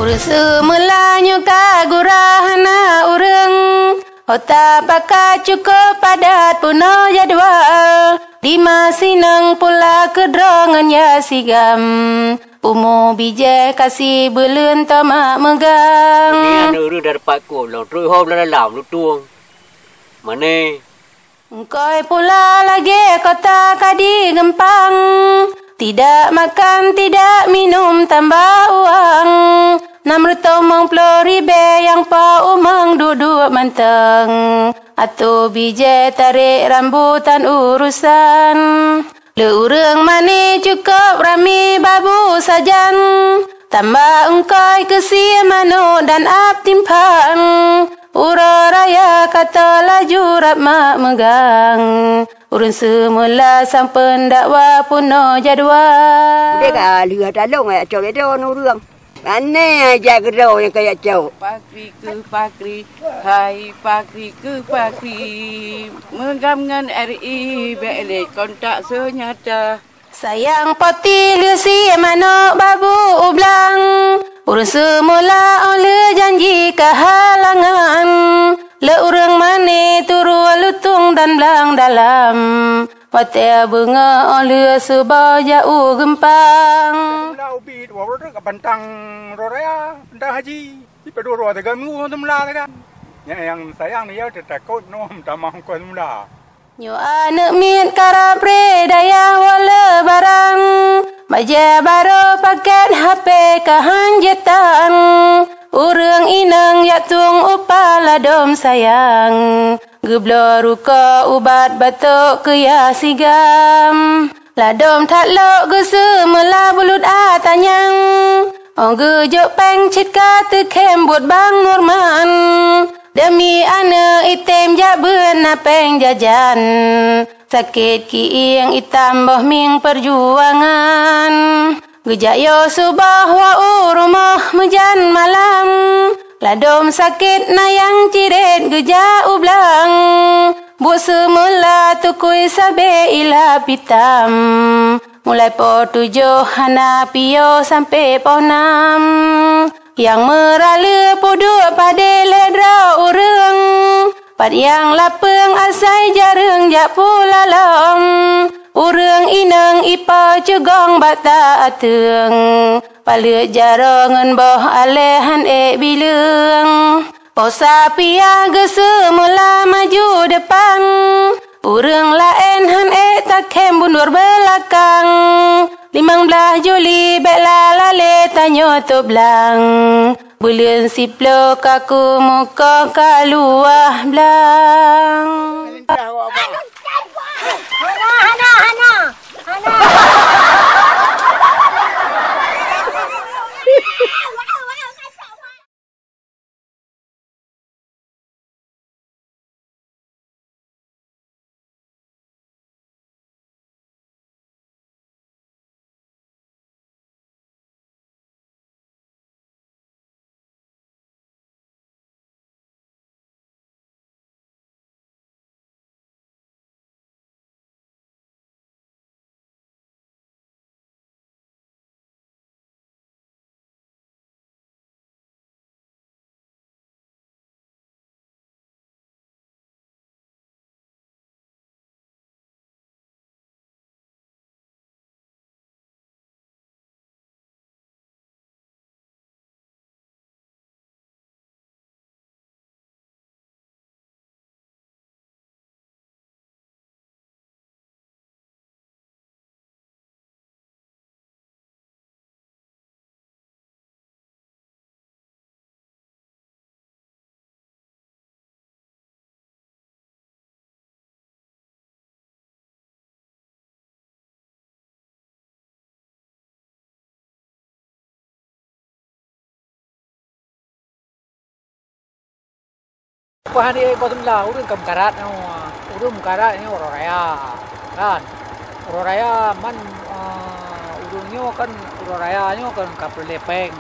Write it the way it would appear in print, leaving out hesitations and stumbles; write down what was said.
Urang semulanyo kagurahana urang Ota pakai cukup padat puno jadwal Lima sinang pula kedrongan ya sigam Umu bije kasih belun tamak megang Ini anu ru dapat ko long tru hom la lam lu tuang Mane Engkoi pula lagi kota kadi gempang Tidak makan, tidak minum, tambah uang 650 ribu yang pa umang duduk manteng Atau bije tarik rambutan urusan Le urang mani cukup rami babu sajan Tambah engkoi kesi manu dan ap timpang Ura raya kata laju rap mak megang Urun semula sang pendakwa puno jadwal Dia kat lihat dalung ayat cowok dia orang urang. Mana aja gerau yang kayak cowok. Pakri ke pakri, hai pakri ke pakri Menggamkan RI, belik kontak senyata Sayang poti lusi manuk babu ublang Urun semula oleh janji kehalangan Le urang mani turu lutung dan belang dalam Wate bunga oleh sebab jauh gempang Lau bi wa ro ka bantang roraya bantang haji di peduro de gamu tumla kan yang sayang dia takut nom tamang ko tumla Nyo anak mit karapre daya wala barang Baja baru paket HP kehanjetan Urang inang yatung upala dom sayang Geblo ruka ubat batuk kaya sigam Ladom tatlok gese mela bulut atanyang Ong gejuk peng cit kata kem buat bang Norman Demi anak item jaben apeng jajan Sakit kiing itam boh ming perjuangan Gejayo subah wa rumah mejan malam Ladom sakit nayang ciret geja ublang Buat semula tukui sabe ila pitam Mulai po 7 hana pio sampai po 6 Yang merala puduk pada ledra urang Pad yang lapeng asai jarang jak pula lom Urang inang ipa cegong bata ateng Palut jarangan boh alehan bilang Posa pia gese mula maju depan Urang lain han takem bundur belakang 15 Juli bekla lale tanyo tu belang Bulan siplo kaku muka kaluah belang Hana. Pahan dia kotum lah, urang kam karat no, urang karat ni orang raya, kan? Orang raya man urangnya kan orang raya nya kan kapal lepeng.